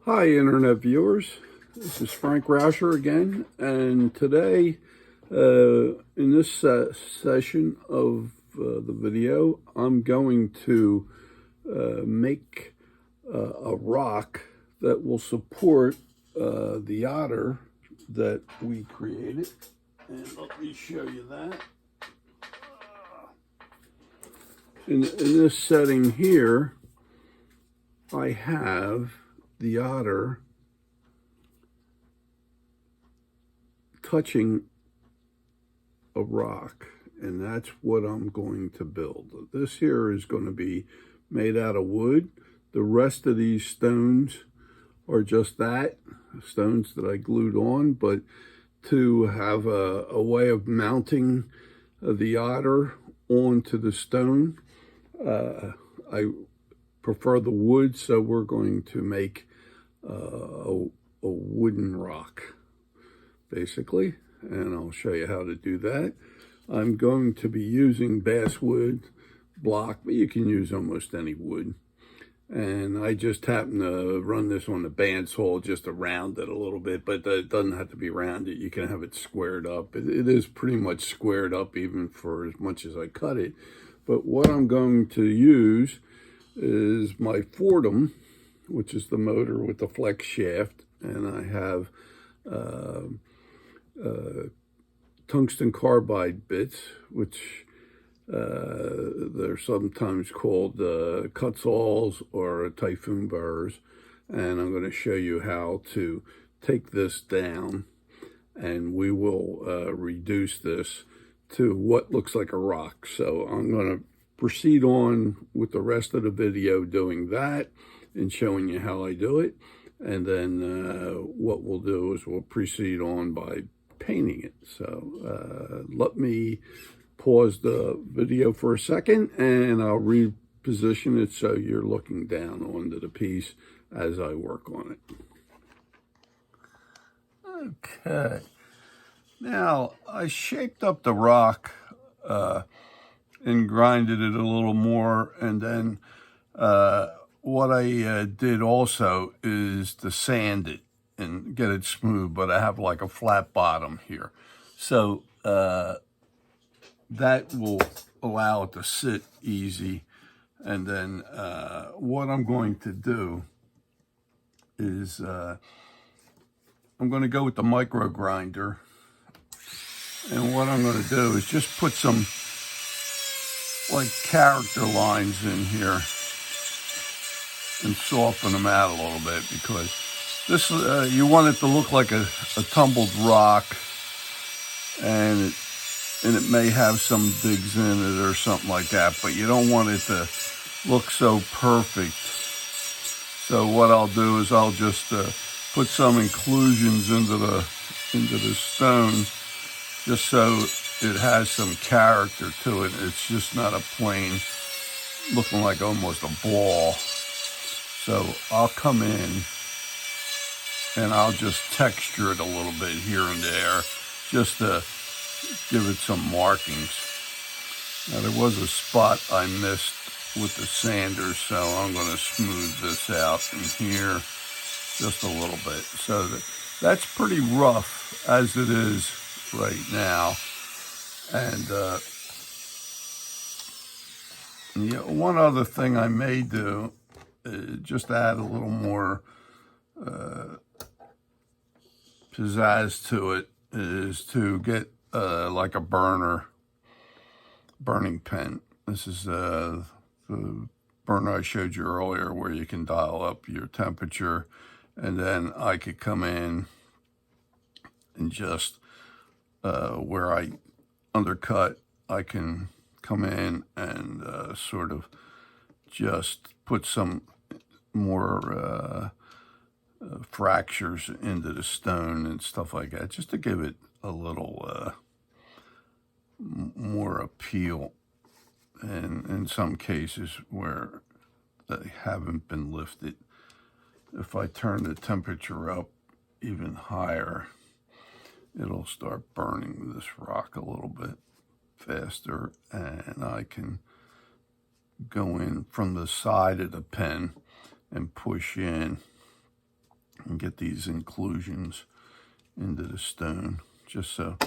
Hi, Internet viewers. This is Frank Rauscher again, and today, in this session of the video, I'm going to make a rock that will support the otter that we created. And let me show you that. In this setting here, I have the otter touching a rock, and that's what I'm going to build. This here is going to be made out of wood. The rest of these stones are just that, stones that I glued on, but to have a way of mounting the otter onto the stone, I prefer the wood, so we're going to make a wooden rock, basically, and I'll show you how to do that. I'm going to be using basswood block, but you can use almost any wood. And I just happen to run this on the bandsaw just to round it a little bit, but it doesn't have to be rounded. You can have it squared up. It is pretty much squared up even for as much as I cut it. But what I'm going to use is my Fordham, which is the motor with the flex shaft, and I have tungsten carbide bits, which they're sometimes called Cutsalls or Typhoon burrs, and I'm going to show you how to take this down, and we will reduce this to what looks like a rock. So I'm going to proceed on with the rest of the video doing that and showing you how I do it. And then what we'll do is we'll proceed on by painting it. So let me pause the video for a second and I'll reposition it so you're looking down onto the piece as I work on it. Okay. Now, I shaped up the rock and grinded it a little more, and then what I did also is to sand it and get it smooth, but I have like a flat bottom here. So that will allow it to sit easy. And then what I'm going to do is I'm going to go with the micro grinder. And what I'm going to do is just put some like character lines in here and soften them out a little bit, because this you want it to look like a tumbled rock, and it may have some digs in it or something like that, but you don't want it to look so perfect. So what I'll do is I'll just put some inclusions into the stone, just so it has some character to it. It's just not a plain, looking like almost a ball. So I'll come in and I'll just texture it a little bit here and there, just to give it some markings. Now there was a spot I missed with the sander, so I'm going to smooth this out in here just a little bit. So that's pretty rough as it is right now. And one other thing I may do is just add a little more pizzazz to it, is to get like a burning pen. This is the burner I showed you earlier, where you can dial up your temperature, and then I could come in and just where I undercut, I can come in and sort of just put some more fractures into the stone and stuff like that, just to give it a little more appeal. And in some cases where they haven't been lifted, if I turn the temperature up even higher, it'll start burning this rock a little bit faster, and I can go in from the side of the pen and push in and get these inclusions into the stone, just so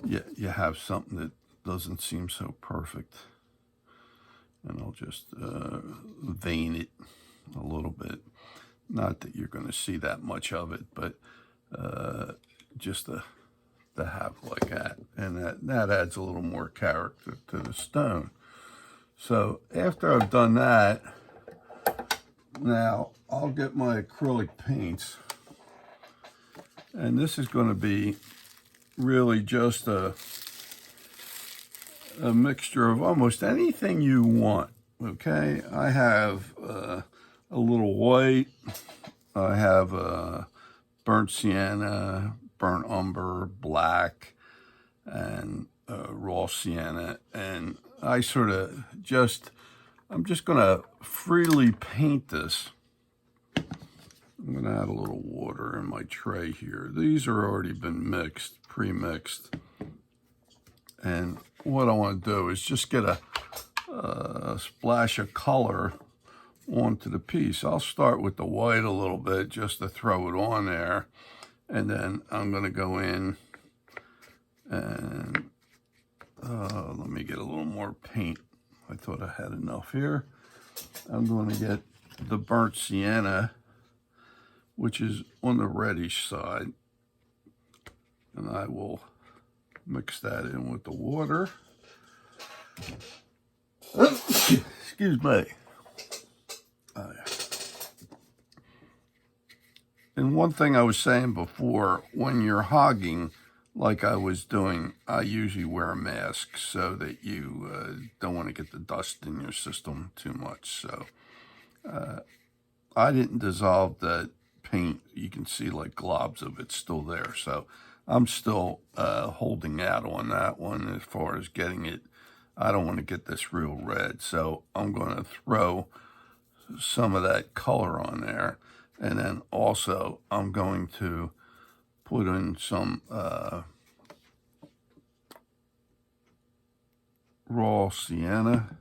you have something that doesn't seem so perfect. And I'll just vein it a little bit. Not that you're going to see that much of it, but just to have like that. And that adds a little more character to the stone. So after I've done that, now I'll get my acrylic paints. And this is going to be really just a mixture of almost anything you want. Okay, I have a little white, I have burnt sienna, burnt umber, black, and raw sienna, and I sort of I'm just going to freely paint this. I'm going to add a little water in my tray here. These are already been mixed, pre-mixed. And what I want to do is just get a splash of color onto the piece. I'll start with the white a little bit just to throw it on there. And then I'm going to go in and let me get a little more paint. I thought I had enough here. I'm going to get the burnt sienna, which is on the reddish side, and I will mix that in with the water. Excuse me. And one thing I was saying before, when you're hogging, like I was doing, I usually wear a mask so that you don't want to get the dust in your system too much. So I didn't dissolve that paint. You can see like globs of it still there. So I'm still holding out on that one as far as getting it. I don't want to get this real red. So I'm going to throw some of that color on there. And then also I'm going to put in some raw sienna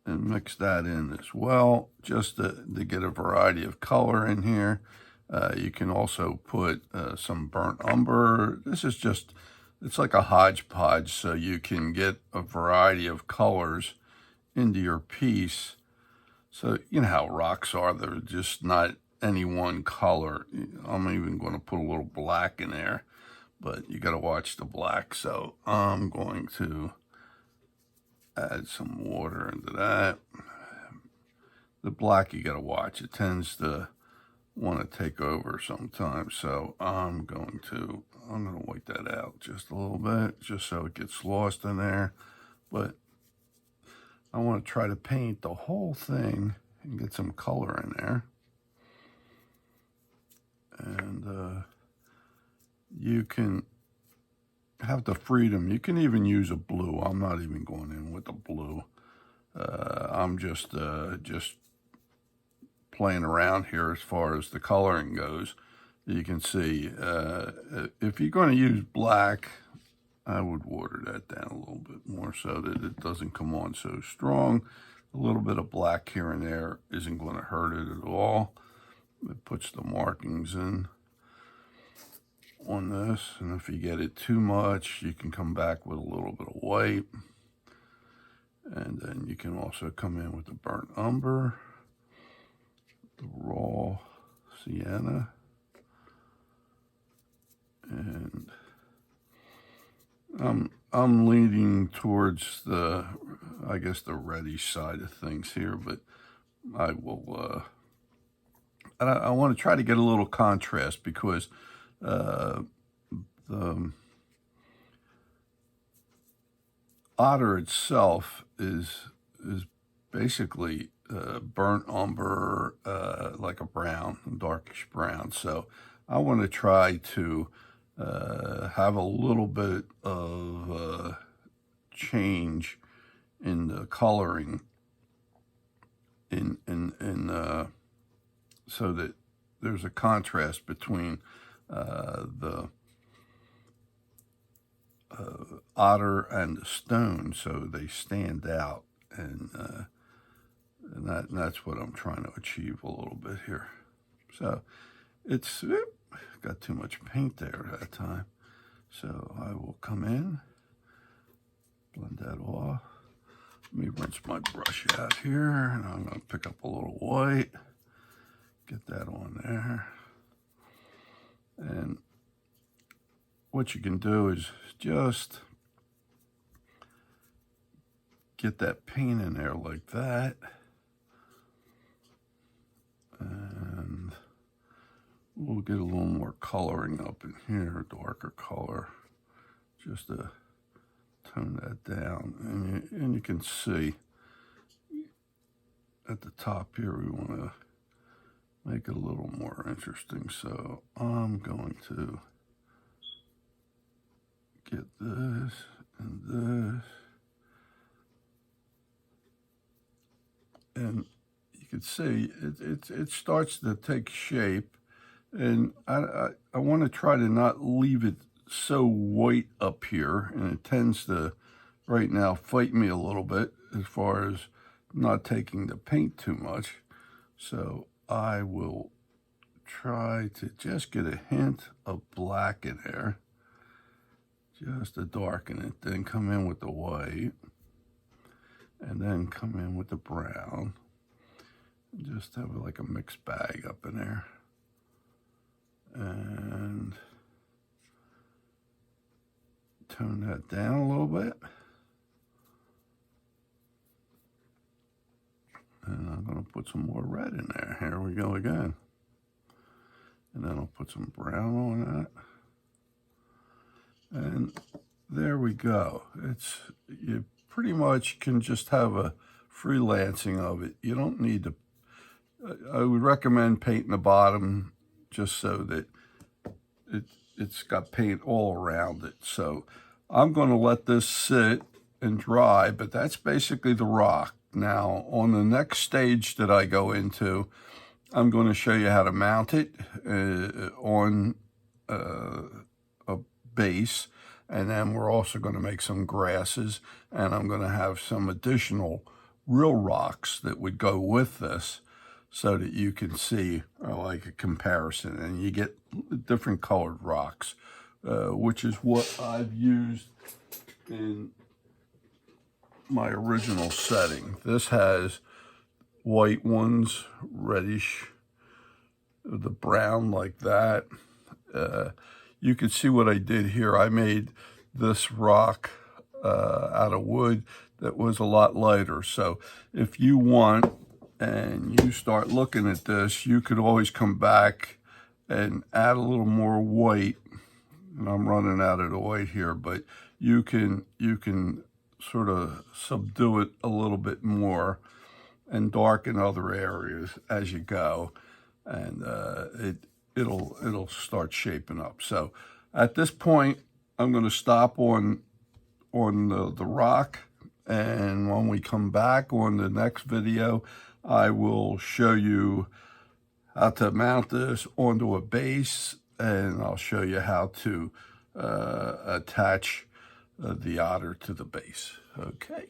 and mix that in as well, just to get a variety of color in here. You can also put some burnt umber. This is just, it's like a hodgepodge, so you can get a variety of colors into your piece. So you know how rocks are, they're just not any one color. I'm even going to put a little black in there, but you got to watch the black. So I'm going to add some water into that. The black you got to watch. It tends to want to take over sometimes. So I'm going to wipe that out just a little bit, just so it gets lost in there. But I want to try to paint the whole thing and get some color in there. And you can have the freedom. You can even use a blue. I'm not even going in with a blue. I'm just playing around here as far as the coloring goes. You can see if you're going to use black, I would water that down a little bit more so that it doesn't come on so strong. A little bit of black here and there isn't going to hurt it at all. It puts the markings in on this, and if you get it too much, you can come back with a little bit of white. And then you can also come in with the burnt umber, the raw sienna, and I'm leaning towards the, I guess, the reddish side of things here, but I will, I want to try to get a little contrast because the otter itself is basically burnt umber, like a brown, darkish brown. So I want to try to have a little bit of change in the coloring in so that there's a contrast between the otter and the stone, so they stand out, and that's what I'm trying to achieve a little bit here. So it's got too much paint there that time. So I will come in, blend that off. Let me rinse my brush out here, and I'm going to pick up a little white, get that on there. And what you can do is just get that paint in there like that. And we'll get a little more coloring up in here, darker color, just to tone that down. And you can see at the top here, we want to make it a little more interesting. So I'm going to get this and this. And you can see it starts to take shape. And I want to try to not leave it so white up here. And it tends to, right now, fight me a little bit as far as not taking the paint too much. So I will try to just get a hint of black in there, just to darken it, then come in with the white, and then come in with the brown. Just have like a mixed bag up in there. And tone that down a little bit. And I'm going to put some more red in there. Here we go again. And then I'll put some brown on that. And there we go. You pretty much can just have a freelancing of it. You don't need to, I would recommend painting the bottom just so that it's got paint all around it. So I'm going to let this sit and dry, but that's basically the rock. Now, on the next stage that I go into, I'm going to show you how to mount it on a base, and then we're also going to make some grasses, and I'm going to have some additional real rocks that would go with this so that you can see like a comparison, and you get different colored rocks, which is what I've used in my original setting. This has white ones, reddish, the brown like that. You can see what I did here. I made this rock out of wood that was a lot lighter. So if you want and you start looking at this, you could always come back and add a little more white. And I'm running out of the white here, but you can sort of subdue it a little bit more and darken other areas as you go, and it'll start shaping up. So at this point, I'm going to stop on the rock, and when we come back on the next video, I will show you how to mount this onto a base, and I'll show you how to attach the otter to the base. Okay.